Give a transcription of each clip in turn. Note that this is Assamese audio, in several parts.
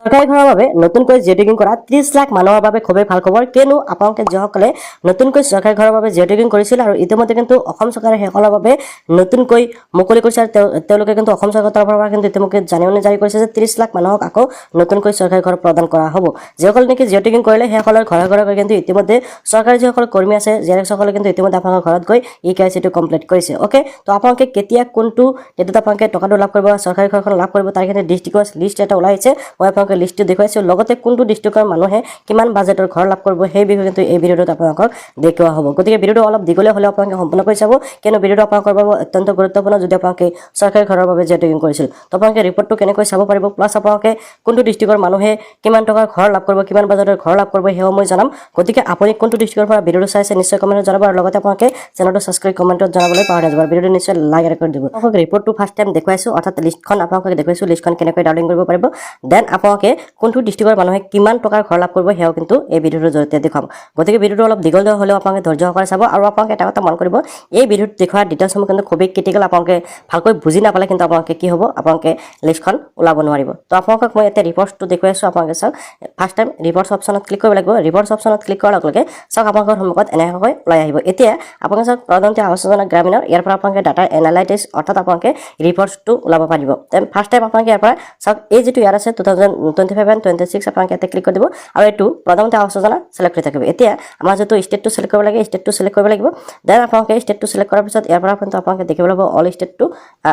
চৰকাৰী ঘৰৰ বাবে নতুনকৈ জিঅ' টেগিং কৰা 30 লাখ মানুহৰ বাবে খুবেই ভাল খবৰ কিয়নো আপোনালোকে যিসকলে নতুনকৈ চৰকাৰী ঘৰৰ বাবে জিঅ' টেগিং কৰিছিল আৰু ইতিমধ্যে কিন্তু অসম চৰকাৰে সেইসকলৰ বাবে নতুনকৈ মুকলি কৰিছে আৰু তেওঁলোকে কিন্তু অসম চৰকাৰৰ তৰফৰ পৰা কিন্তু ইতিমধ্যে জাননী জাৰি কৰিছে যে 30 লাখ মানুহক আকৌ নতুনকৈ চৰকাৰী ঘৰ প্ৰদান কৰা হ'ব যিসকলে নেকি জিঅ' টেগিং কৰিলে সেইসকলৰ ঘৰে ঘৰে গৈ কিন্তু ইতিমধ্যে চৰকাৰী যিসকল কৰ্মী আছে যিসকলে কিন্তু ইতিমধ্যে আপোনালোকৰ ঘৰত গৈ ইকেআইচিটো কমপ্লিট কৰিছে ওকে তো আপোনালোকে কেতিয়া কোনটো ডেটত আপোনালোকে টকাটো লাভ কৰিব চৰকাৰী ঘৰখন লাভ কৰিব তাৰ কাৰণে ডিষ্ট্ৰিক্টৰ লিষ্ট এটা ওলাইছে মই আপোনালোকে লিষ্টটো দেখুৱাইছো লগতে কোনটো ডিষ্ট্ৰিক্টৰ মানুহে কিমান বাজেটৰ ঘৰ লাভ কৰিব সেই বিষয়ে কিন্তু এই ভিডিঅ'টোত আপোনালোকক দেখুওৱা হ'ব গতিকে ভিডিঅ'টো অলপ দীঘলীয়া হ'লে আপোনালোকে সম্পূৰ্ণ কৰি চাব কিয়নো ভিডিঅ'টো আপোনালোকৰ বাবে অত্যন্ত গুৰুত্বপূৰ্ণ যদি আপোনালোকে চৰকাৰী ঘৰৰ বাবে জিঅ' টেগিং কৰিছিল তো আপোনালোকে ৰিপৰ্টটো কেনেকৈ চাব পাৰিব প্লাছ আপোনালোকে কোনটো ডিষ্ট্ৰিক্টৰ মানুহে কিমান টকাৰ ঘৰ লাভ কৰিব কিমান বাজেটৰ ঘৰ লাভ কৰিব সেয়াও মই জনাম গতিকে আপুনি কোনটো ডিষ্ট্ৰিক্টৰ পৰা ভিডিঅ'টো চাইছে নিশ্চয় কমেণ্টত জনাব আৰু লগতে আপোনালোকে চেনেলটো ছাবস্ক্ৰাইব কমেণ্টত জনাবলৈ পাহৰি নাযাব ভিডিঅ'টো নিশ্চয় লাইক আৰু কৰি দিব আপোনালোকক ৰিপৰ্টটো ফাৰ্ষ্ট টাইম দেখুৱাইছো অৰ্থাৎ লিষ্টখন আপোনালোকক দেখুৱাইছো লিষ্টখন কেনেকৈ ডাউনলোড কৰিব পাৰিব দেন আপোনালোকে কোনটো ডিষ্ট্ৰিক্টৰ মানুহে কিমান টকাৰ ঘৰ লাভ কৰিব সেয়াও কিন্তু এই ভিডিঅ'টোৰ জৰিয়তে দেখুৱাম গতিকে ভিডিঅ'টো অলপ দীঘলীয়া হ'লেও আপোনালোকে ধৈৰ্য সহকাৰে চাব আৰু আপোনালোকে এটা কথা মন কৰিব এই ভিডিঅ'ত দেখুওৱা ডিটেইলছসমূহ কিন্তু খুবেই ক্ৰিটিকেল আপোনালোকে ভালকৈ বুজি নাপালে কিন্তু আপোনালোকে কি হ'ব আপোনালোকে লিষ্টখন ওলাব নোৱাৰিব তো আপোনালোকক মই এতিয়া ৰিপৰ্টটো দেখুৱাইছো আপোনালোকে চাওক ফাৰ্ষ্ট টাইম ৰিপৰ্টছ অপশ্যনত ক্লিক কৰিব লাগিব ৰিপৰ্টছ অপশ্যনত ক্লিক কৰাৰ লগে লগে চাওক আপোনালোকৰ সন্মুখত এনেকৈ ওলাই আহিব এতিয়া আপোনালোকে চাওক প্ৰধানমন্ত্ৰী আৱাস যোজনা গ্ৰামীণৰ ইয়াৰ পৰা আপোনালোকে ডাটা এনালাইটিক্স অৰ্থাৎ আপোনালোকে ৰিপৰ্টছটো ওলাব পাৰিব দেন ফাৰ্ষ্ট টাইম আপোনালোকে ইয়াৰ পৰা চাওক এই যিটো ইয়াৰ আছে 2025 and 26 আপোনালোকে ইয়াতে ক্লিক কৰি দিব আৰু এইটো প্ৰধানমন্ত্ৰী আৱাস যোজনা চিলেক্ট হৈ থাকিব এতিয়া আমাৰ যিটো ষ্টেটটো চিলেক্ট কৰিব লাগে ষ্টেটটো চিলেক্ট কৰিব লাগিব দেন আপোনালোকে ষ্টেটটো চিলেক্ট কৰাৰ পিছত ইয়াৰ পৰা কিন্তু আপোনালোকে দেখিবলৈ পাব অল ষ্টেটটো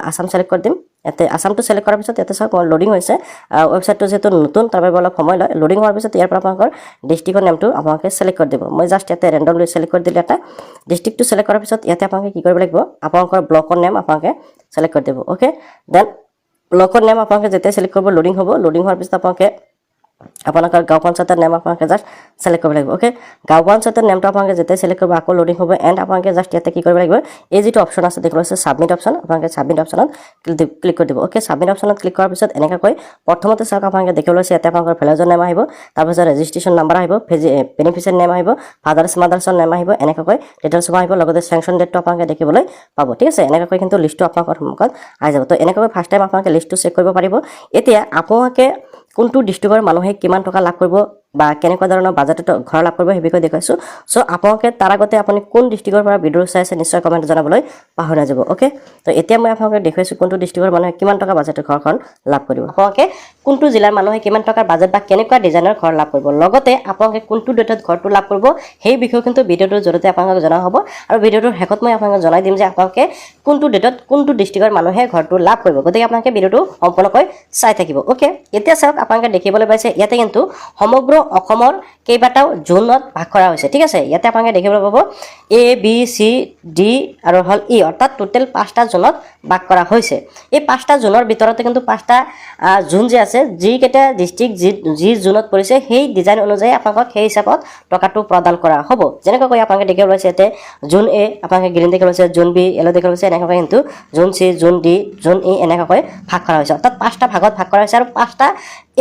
আসাম চিলেক্ট কৰি দিম ইয়াতে আসামটো চিলেক্ট কৰাৰ পিছত ইয়াতে চাওক লোডিং হৈছে ৱেবছাইটটো যেহেতু নতুন তাৰ বাবে অলপ সময় লয় লোডিং হোৱাৰ পিছত ইয়াৰ পৰা আপোনালোকৰ ডিষ্ট্ৰিক্টৰ নেমটো আপোনালোকে চিলেক্ট কৰি দিব মই জাষ্ট ইয়াতে ৰেণ্ডমলি চিলেক্ট কৰি দিলোঁ এটা ডিষ্ট্ৰিক্টটো চিলেক্ট কৰাৰ পিছত ইয়াতে আপোনালোকে কি কৰিব লাগিব আপোনালোকৰ ব্লকৰ নেম আপোনালোকে চিলেক্ট কৰি দিব ওকে দেন ব্লকৰ নেম আপোনালোকে যেতিয়া চিলেক্ট কৰিব লোডিং হ'ব লোডিং হোৱাৰ পিছত আপোনালোকে আপোনালোকৰ গাঁও পঞ্চায়তৰ নেম আপোনালোকে জাষ্ট চিলেক্ট কৰিব লাগিব ওকে গাঁও পঞ্চায়তৰ নেমটো আপোনালোকে যেতিয়া চিলেক্ট কৰিব আকৌ লোডিং হ'ব এণ্ড আপোনালোকে জাষ্ট ইয়াতে কি কৰিব লাগিব এই যিটো অপশ্যন আছে দেখিব আছে ছাবমিট অপশ্যন আপোনালোকে ছাবমিট অপশ্যনত ক্লিক কৰি দিব ওকে ছাবমিট অপশ্যনত ক্লিক কৰাৰ পিছত এনেকৈ প্ৰথমতে চাওক আপোনালোকে দেখিবলৈ আছে ইয়াতে আপোনালোকৰ ভিলেজৰ নেম আহিব তাৰপিছত ৰেজিষ্ট্ৰেশ্যন নাম্বাৰ আহিব বেনিফিচিয়াৰী নেম আহিব ফাদাৰ্ছ মাদাৰ্ছৰ নেম আহিব এনেকৈ ডিটেইলছ আহিব লগতে চেংচন ডেটটো আপোনালোকে দেখিবলৈ পাব ঠিক আছে এনেকৈ কিন্তু লিষ্টটো আপোনালোকৰ সন্মুখত আহি যাব তো এনেকৈ ফাৰ্ষ্ট টাইম আপোনালোকে লিষ্টটো চেক কৰিব পাৰিব এতিয়া আপোনালোকে কোনটো ডিষ্ট্ৰিক্টৰ মানুহে কিমান টকা লাভ কৰিব বা কেনেকুৱা ধৰণৰ বাজেটত ঘৰ লাভ কৰিব সেই বিষয়ে দেখুৱাইছো সো আপোনালোকে তাৰ আগতে আপুনি কোন ডিষ্ট্ৰিক্টৰ পৰা ভিডিঅ' চাইছে নিশ্চয় কমেণ্টত জনাবলৈ পাহৰি নাযাব ওকে তো এতিয়া মই আপোনালোকক দেখুৱাইছো কোনটো ডিষ্ট্ৰিক্টৰ মানুহে কিমান টকা বাজেটৰ ঘৰখন লাভ কৰিব আপোনালোকে কোনটো জিলাৰ মানুহে কিমান টকাৰ বাজেট বা কেনেকুৱা ডিজাইনৰ ঘৰ লাভ কৰিব লগতে আপোনালোকে কোনটো ডেটত ঘৰটো লাভ কৰিব সেই বিষয়ে কিন্তু ভিডিঅ'টোৰ জৰিয়তে আপোনালোকক জনা হ'ব আৰু ভিডিঅ'টোৰ শেষত মই আপোনালোকক জনাই দিম যে আপোনালোকে কোনটো ডেটত কোনটো ডিষ্ট্ৰিক্টৰ মানুহে ঘৰটো লাভ কৰিব গতিকে আপোনালোকে ভিডিঅ'টো সম্পূৰ্ণকৈ চাই থাকিব ওকে এতিয়া চাওক আপোনালোকে দেখিবলৈ পাইছে ইয়াতে কিন্তু সমগ্ৰ অসমৰ কেইবাটাও জোনত ভাগ কৰা হৈছে ঠিক আছে ইয়াতে আপোনালোকে দেখিবলৈ পাব এ বি চি ডি আৰু হল ই অৰ্থাৎ টোটেল 5টা জোনত ভাগ কৰা হৈছে এই 5টা জোনৰ ভিতৰতে কিন্তু 5টা জোন যে আছে যিকেইটা ডিষ্ট্ৰিক্ট যি জোনত পৰিছে সেই ডিজাইন অনুযায়ী আপোনালোকক সেই হিচাপত টকাটো প্ৰদান কৰা হ'ব যেনেকৈ আপোনালোকে দেখিবলৈ পাইছে ইয়াতে জোন এ আপোনালোকে গ্ৰীণ দেখিবলৈ পাইছে জোন বি য়েলো দেখিবলৈ পাইছে এনেকৈ কিন্তু জোন চি জোন ডি জোন ই এনেকৈ ভাগ কৰা হৈছে অৰ্থাৎ 5টা ভাগত ভাগ কৰা হৈছে আৰু 5টা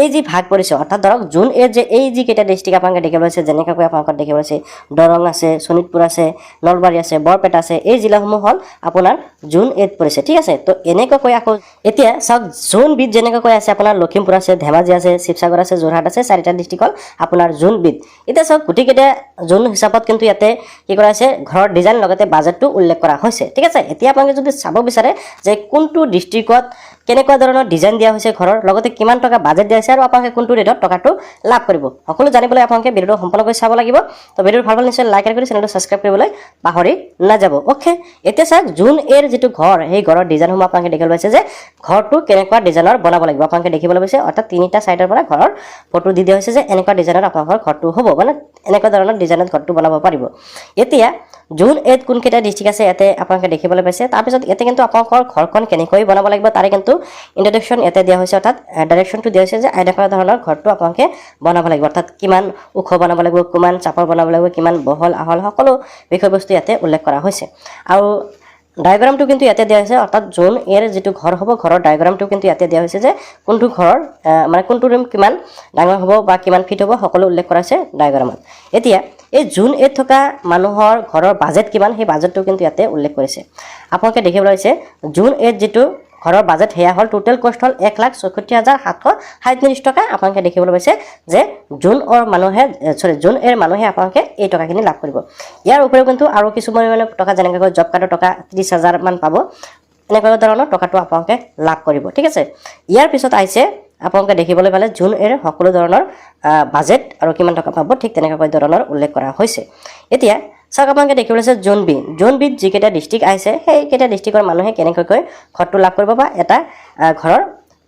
এই যি ভাগ পৰিছে অৰ্থাৎ ধৰক জোন এ যে এই যি কেইটা ডিষ্ট্ৰিক্ট আপোনালোকে দেখিবলৈ পাইছে যেনেকৈ আপোনালোকৰ দেখিবলৈ পাইছে দৰং আছে শোণিতপুৰ আছে নলবাৰী আছে বৰপেটা আছে এই জিলাসমূহ হ'ল আপোনাৰ জোন এত পৰিছে ঠিক আছে তো এনেকৈ আকৌ এতিয়া চাওক জোন বিত যেনেকৈ আছে আপোনাৰ লখিমপুৰ আছে ধেমাজি আছে শিৱসাগৰ আছে যোৰহাট আছে 4টা ডিষ্ট্ৰিক্ট হ'ল আপোনাৰ জোন বিত এতিয়া চাওক গোটেইকেইটা জোন হিচাপত কিন্তু ইয়াতে কি কৰা হৈছে ঘৰৰ ডিজাইন লগতে বাজেটটো উল্লেখ কৰা হৈছে ঠিক আছে এতিয়া আপোনালোকে যদি চাব বিচাৰে যে কোনটো ডিষ্ট্ৰিক্টত কেনেকুৱা ধৰণৰ ডিজাইন দিয়া হৈছে ঘৰৰ লগতে কিমান টকা বাজেট দিয়া হৈছে আৰু আপোনালোকে কোনটো ৰেটত টকাটো লাভ কৰিব সকলো জানিবলৈ আপোনালোকে ভিডিঅ'টো সম্পূৰ্ণকৈ চাব লাগিব তো ভিডিঅ'টো ভাল নিশ্চয় লাইক কৰি চেনেলটো ছাবস্ক্ৰাইব কৰিবলৈ পাহৰি নাযাব ওকে এতিয়া চাওক জোন এৰ যিটো ঘৰ সেই ঘৰৰ ডিজাইনসমূহ আপোনালোকে দেখিবলৈ পাইছে যে ঘৰটো কেনেকুৱা ডিজাইনৰ বনাব লাগিব আপোনালোকে দেখিবলৈ পাইছে অৰ্থাৎ 3টা সাইডৰ পৰা ঘৰৰ ফটো দি দিয়া হৈছে যে এনেকুৱা ডিজাইনৰ আপোনালোকৰ ঘৰটো হ'ব মানে এনেকুৱা ধৰণৰ ডিজাইনত ঘৰটো বনাব পাৰিব এতিয়া জোন এত কোনকেইটা ডিষ্ট্ৰিক্ট আছে ইয়াতে আপোনালোকে দেখিবলৈ পাইছে তাৰপিছত ইয়াতে কিন্তু আপোনালোকৰ ঘৰখন কেনেকৈ বনাব লাগিব তাৰে কিন্তু ইন্ট্ৰডাকশ্যন ইয়াতে দিয়া হৈছে অৰ্থাৎ ডাইৰেকশ্যনটো দিয়া হৈছে যে এনেকুৱা ধৰণৰ ঘৰটো আপোনালোকে বনাব লাগিব অৰ্থাৎ কিমান ওখ বনাব লাগিব কিমান চাপৰ বনাব লাগিব কিমান বহল আহল সকলো বিষয়বস্তু ইয়াতে উল্লেখ কৰা হৈছে আৰু ডায়াগ্ৰামটো কিন্তু ইয়াতে দিয়া হৈছে অৰ্থাৎ জোন এৰ যিটো ঘৰ হ'ব ঘৰৰ ডায়াগ্ৰামটো কিন্তু ইয়াতে দিয়া হৈছে যে কোনটো ঘৰৰ মানে কোনটো ৰুম কিমান ডাঙৰ হ'ব বা কিমান ফিট হ'ব সকলো উল্লেখ কৰা হৈছে ডায়াগ্ৰামত এতিয়া এই জোন এত থকা মানুহৰ ঘৰৰ বাজেট কিমান সেই বাজেটটো কিন্তু ইয়াতে উল্লেখ কৰিছে আপোনালোকে দেখিবলৈ পাইছে জোন এত যিটো ঘৰৰ বাজেট হেয়া হ'ল টোটেল কষ্ট হ'ল 1,64,737 টকা আপোনালোকে দেখিবলৈ পাইছে যে জুন মানুহে আপোনালোকে এই টকাখিনি লাভ কৰিব ইয়াৰ উপৰিও কিন্তু আৰু কিছু পৰিমাণে টকা যেনেকৈ জব কাৰ্ডৰ টকা 30,000 মান পাব এনেকুৱা ধৰণৰ টকাটো আপোনালোকে লাভ কৰিব ঠিক আছে ইয়াৰ পিছত আহিছে আপোনালোকে দেখিবলৈ পালে জুন সকলো ধৰণৰ বাজেট আৰু কিমান টকা পাব ঠিক তেনেকৈ ধৰণৰ উল্লেখ কৰা হৈছে এতিয়া চাওক আপোনালোকে দেখিবলৈ আছে জোন বিত যিকেইটা ডিষ্ট্ৰিক্ট আহিছে সেইকেইটা ডিষ্ট্ৰিক্টৰ মানুহে কেনেকৈ ঘৰটো লাভ কৰিব বা এটা ঘৰৰ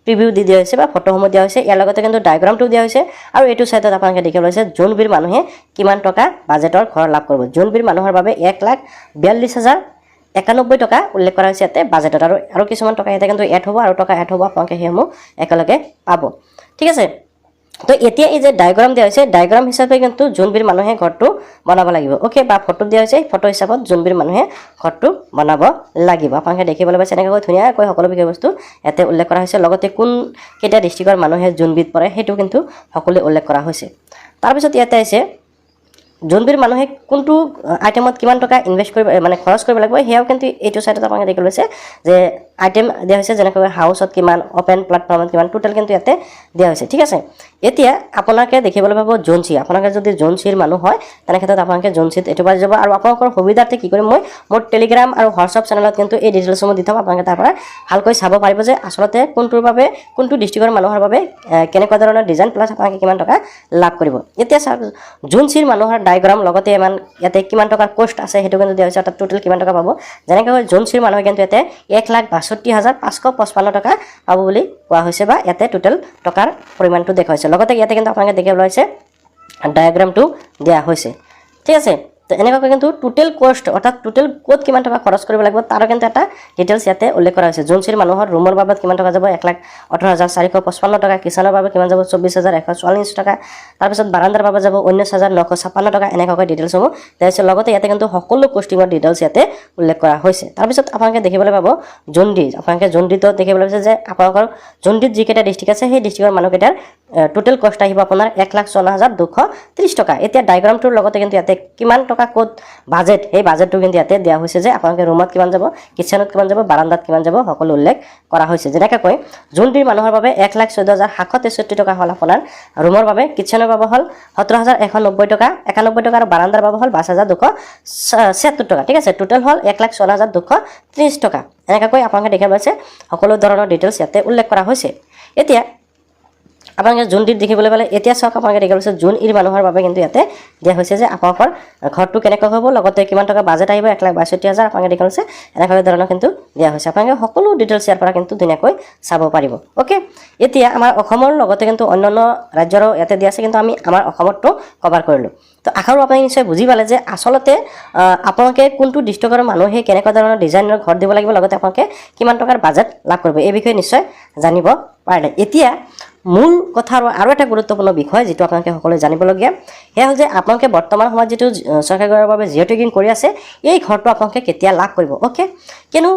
প্ৰিভিউ দি দিয়া হৈছে বা ফটোসমূহ দিয়া হৈছে ইয়াৰ লগতে কিন্তু ডায়াগ্ৰামটো দিয়া হৈছে আৰু এইটো সাইডত আপোনালোকে দেখিবলৈ আছে জোন বিৰ মানুহে কিমান টকা বাজেটৰ ঘৰ লাভ কৰিব জোন বিৰ মানুহৰ বাবে 1,42,091 টকা উল্লেখ কৰা হৈছে ইয়াতে বাজেটত আৰু কিছুমান টকা ইয়াতে কিন্তু এড হ'ব আৰু টকা এড হ'ব আপোনালোকে সেইসমূহ একেলগে পাব ঠিক আছে তো এতিয়া এই যে ডায়াগ্ৰাম দিয়া হৈছে ডায়াগ্ৰাম হিচাপে কিন্তু জোনবিৰ মানুহে ঘৰটো বনাব লাগিব ওকে বা ফটো দিয়া হৈছে ফটো হিচাপত জোনবিৰ মানুহে ঘৰটো বনাব লাগিব আপোনালোকে দেখিবলৈ পাইছে এনেকৈ ধুনীয়াকৈ সকলো বিষয়বস্তু ইয়াতে উল্লেখ কৰা হৈছে লগতে কোন কেইটা ডিষ্ট্ৰিক্টৰ মানুহে জোনবিত পৰে সেইটো কিন্তু সকলোৱে উল্লেখ কৰা হৈছে তাৰপিছত ইয়াতে আছে জোনবিৰ মানুহে কোনটো আইটেমত কিমান টকা ইনভেষ্ট কৰিব মানে খৰচ কৰিব লাগিব হেয়াও কিন্তু এইটো সাইডত আপোনালোকে দেখিবলৈ পাইছে যে আইটেম দিয়া হৈছে যেনেকৈ হাউচত কিমান ওপেন প্ল্যাটফৰ্মত কিমান টোটাল কিন্তু ইয়াতে দিয়া হৈছে ঠিক আছে এতিয়া আপোনালোকে দেখিবলৈ পাব জোনচি আপোনালোকে যদি জোনচিৰ মানুহ হয় তেনে ক্ষেত্ৰত আপোনালোকে জোনচিত এটো পাই যাব আৰু আপোনালোকৰ সুবিধাৰ্থে কি কৰিম মই মোৰ টেলিগ্ৰাম আৰু হোৱাটছআপ চেনেলত কিন্তু এই ডিটেইলছসমূহ দি থম আপোনালোকে তাৰ পৰা ভালকৈ চাব পাৰিব যে আসলতে কোনটোৰ বাবে কোনটো ডিষ্ট্ৰিক্টৰ মানুহৰ বাবে কেনেকুৱা ধৰণৰ ডিজাইন প্লাস আপোনালোকে কিমান টকা লাভ কৰিব এতিয়া জোনচিৰ মানুহৰ ডায়াগ্ৰাম লগতে ইমান ইয়াতে কিমান টকাৰ কষ্ট আছে হেতু কিন্তু দিয়া হৈছে অৰ্থাৎ টোটাল কিমান টকা পাব যেনেকৈ জোনচিৰ মানুহে কিন্তু ইয়াতে 1,62,555 টকা পাব বুলি কোৱা হৈছে বা ইয়াতে টোটাল টকাৰ পৰিমাণটো দেখাইছে লগতে ইয়াতে কিন্তু আপোনালোকে দেখিবলৈ পাইছে ডায়াগ্ৰামটো দিয়া হৈছে ঠিক আছে তো এনেকৈ কিন্তু টোটাল কষ্ট অৰ্থাৎ টোটাল ক'ত কিমান টকা খৰচ কৰিব লাগিব তাৰ কিন্তু এটা ডিটেইলছ ইয়াতে উল্লেখ কৰা হৈছে জোনচিৰ মানুহৰ ৰুমৰ বাবদ কিমান টকা যাব 1,18,455 টকা কিচেনৰ বাবদ কিমান যাব 24,144 টকা তাৰপিছত বাৰান্দাৰ বাবদ যাব 19,956 টকা এনেকৈ ডিটেইলছসমূহ দিছে লগতে ইয়াতে কিন্তু সকলো কষ্টিঙৰ ডিটেইলছ ইয়াতে উল্লেখ কৰা হৈছে তাৰপিছত আপোনালোকে দেখিবলৈ পাব আপোনালোকে জোনডিত দেখিবলৈ পাইছে যে আপোনালোকৰ জোনডিত যিকেইটা ডিষ্ট্ৰিক্ট আছে সেই ডিষ্ট্ৰিক্টৰ মানুহকেইটাৰ টোটাল কষ্ট আহিব আপোনাৰ 1,54,230 টকা এতিয়া ডায়াগ্ৰামটোৰ লগতে কিন্তু ইয়াতে কিমান টকা ক'ত বাজেট এই বাজেটটো কিন্তু ইয়াতে দিয়া হৈছে যে আপোনালোকে ৰুমত কিমান যাব কিচেনত কিমান যাব বাৰান্দাত কিমান যাব সকলো উল্লেখ কৰা হৈছে যেনেকৈ জোনডিৰ মানুহৰ বাবে 1,14,763 টকা হ'ল আপোনাৰ ৰুমৰ বাবে কিচেনৰ বাবে হ'ল 17,190 টকা 91 টকা আৰু বাৰান্দাৰ বাবে হ'ল 22,276 টকা ঠিক আছে টোটাল হ'ল 1,04,230 টকা এনেকৈ আপোনালোকে দেখা পাইছে সকলো ধৰণৰ ডিটেইলছ ইয়াতে উল্লেখ কৰা হৈছে এতিয়া আপোনালোকে জোনডিত দেখিবলৈ পালে এতিয়া চাওক আপোনালোকে দেখিবলৈ পাইছে জোন ইৰ মানুহৰ বাবে কিন্তু ইয়াতে দিয়া হৈছে যে আপোনালোকৰ ঘৰটো কেনেকৈ হ'ব লগতে কিমান টকা বাজেট আহিব 1,62,000 আপোনালোকে দেখিবলৈ পাইছে এনেকৈ ধৰণৰ কিন্তু দিয়া হৈছে আপোনালোকে সকলো ডিটেইলছ ইয়াৰ পৰা কিন্তু ধুনীয়াকৈ চাব পাৰিব ওকে এতিয়া আমাৰ অসমৰ লগতে কিন্তু অন্যান্য ৰাজ্যৰো ইয়াতে দিয়া আছে কিন্তু আমি আমাৰ অসমতো কভাৰ কৰিলোঁ তো আশা কৰোঁ আপুনি নিশ্চয় বুজি পালে যে আসলতে আপোনালোকে কোনটো ডিষ্ট্ৰিক্টৰ মানুহে কেনেকুৱা ধৰণৰ ডিজাইনৰ ঘৰ দিব লাগিব লগতে আপোনালোকে কিমান টকাৰ বাজেট লাভ কৰিব এই বিষয়ে নিশ্চয় জানিব পাৰিলে এতিয়া মূল কথা আৰু এটা গুৰুত্বপূৰ্ণ বিষয় যেটো আপোনালোকে সকলোৱে জানিবলগীয়া হেয়া হ'ল যে আপোনালোকে বৰ্তমান সময়ত যেটো চৰকাৰৰ বাবে জিঅ' টেগিং কৰি আছে এই ঘৰটো আপোনালোকে কেতিয়া লাভ কৰিব ওকে কিনো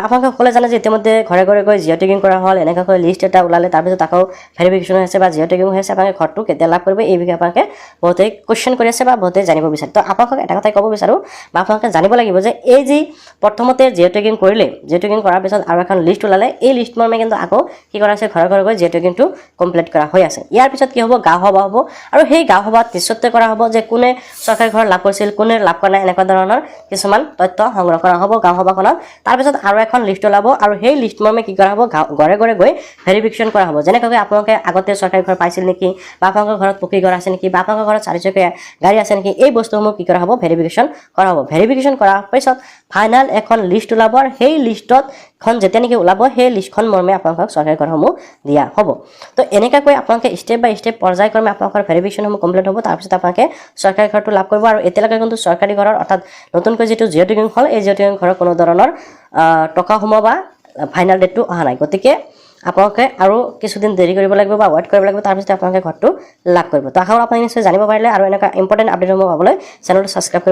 আপোনালোকে সকলোৱে জানে যে ইতিমধ্যে ঘৰে ঘৰে গৈ জিঅ' টেগিং কৰা হ'ল এনেকৈ লিষ্ট এটা ওলালে তাৰপিছত আকৌ ভেৰিফিকেশ্যন হৈছে বা জিঅ' টেগিং হৈছে আপোনালোকে ঘৰটো কেতিয়া লাভ কৰিব এই বিষয়ে আপোনালোকে বহুতে কোৱেশ্চন কৰি আছে বা বহুতে জানিব বিচাৰে তো আপোনালোকক এটা কথাই ক'ব বিচাৰোঁ বা আপোনালোকে জানিব লাগিব যে এই যি প্ৰথমতে জিঅ' টেগিং কৰিলে জিঅ' টেগিং কৰাৰ পিছত আৰু এখন লিষ্ট ওলালে এই লিষ্ট মৰ্মে কিন্তু আকৌ কি কৰা হৈছে ঘৰে ঘৰে গৈ জিঅ' টেগিংটো কমপ্লিট কৰা হৈ আছে ইয়াৰ পিছত কি হ'ব গাঁও সভা হ'ব আৰু সেই গাঁও সভাত নিশ্চিত কৰা হ'ব যে কোনে চৰকাৰী ঘৰ লাভ কৰিছিল কোনে লাভ কৰা নাই এনেকুৱা ধৰণৰ কিছুমান তথ্য সংগ্ৰহ কৰা হ'ব গাঁও সভাখনত তাৰপিছত আৰু এখন লিষ্ট ওলাব আৰু সেই লিষ্ট মৰ্মে কি কৰা হ'ব ঘৰে ঘৰে গৈ ভেৰিফিকেশ্যন কৰা হ'ব যেনেকৈ আপোনালোকে আগতে চৰকাৰী ঘৰ পাইছিল নেকি বা আপোনালোকৰ ঘৰত পকী ঘৰ আছে নেকি বা আপোনালোকৰ ঘৰত চাৰিচকীয়া গাড়ী আছে নেকি এই বস্তুসমূহ কি কৰা হ'ব ভেৰিফিকেশ্যন কৰা হ'ব ভেৰিফিকেশ্যন কৰাৰ পিছত ফাইনেল এখন লিষ্ট ওলাব আৰু সেই লিষ্টত যেতিয়া নেকি ওলাব সেই লিষ্টখন মৰ্মে আপোনালোকক চৰকাৰী ঘৰসমূহ দিয়া হ'ব তো এনেকৈ আপোনালোকে ষ্টেপ বাই ষ্টেপ পৰ্যায়ক্ৰমে আপোনালোকৰ ভেৰিফিকেশ্যনসমূহ কমপ্লিট হ'ব তাৰপিছত আপোনালোকে চৰকাৰী ঘৰটো লাভ কৰিব আৰু এতিয়ালৈকে কিন্তু চৰকাৰী ঘৰৰ অৰ্থাৎ নতুনকৈ যিটো জিঅ' টেগিং হ'ল এই জিঅ' টেগিং ঘৰৰ কোনো ধৰণৰ টকা সোমোৱা বা ফাইনেল ডেটটো অহা নাই গতিকে আপোনালোকে আৰু কিছুদিন দেৰি কৰিব লাগিব বা ৱেইট কৰিব লাগিব তাৰপিছত আপোনালোকে ঘৰটো লাভ কৰিব তো আশা কৰোঁ আপুনি নিশ্চয় জানিব পাৰিলে আৰু এনেকুৱা ইম্পৰ্টেণ্ট আপডেটসমূহ পাবলৈ চেনেলটো ছাবস্ক্ৰাইব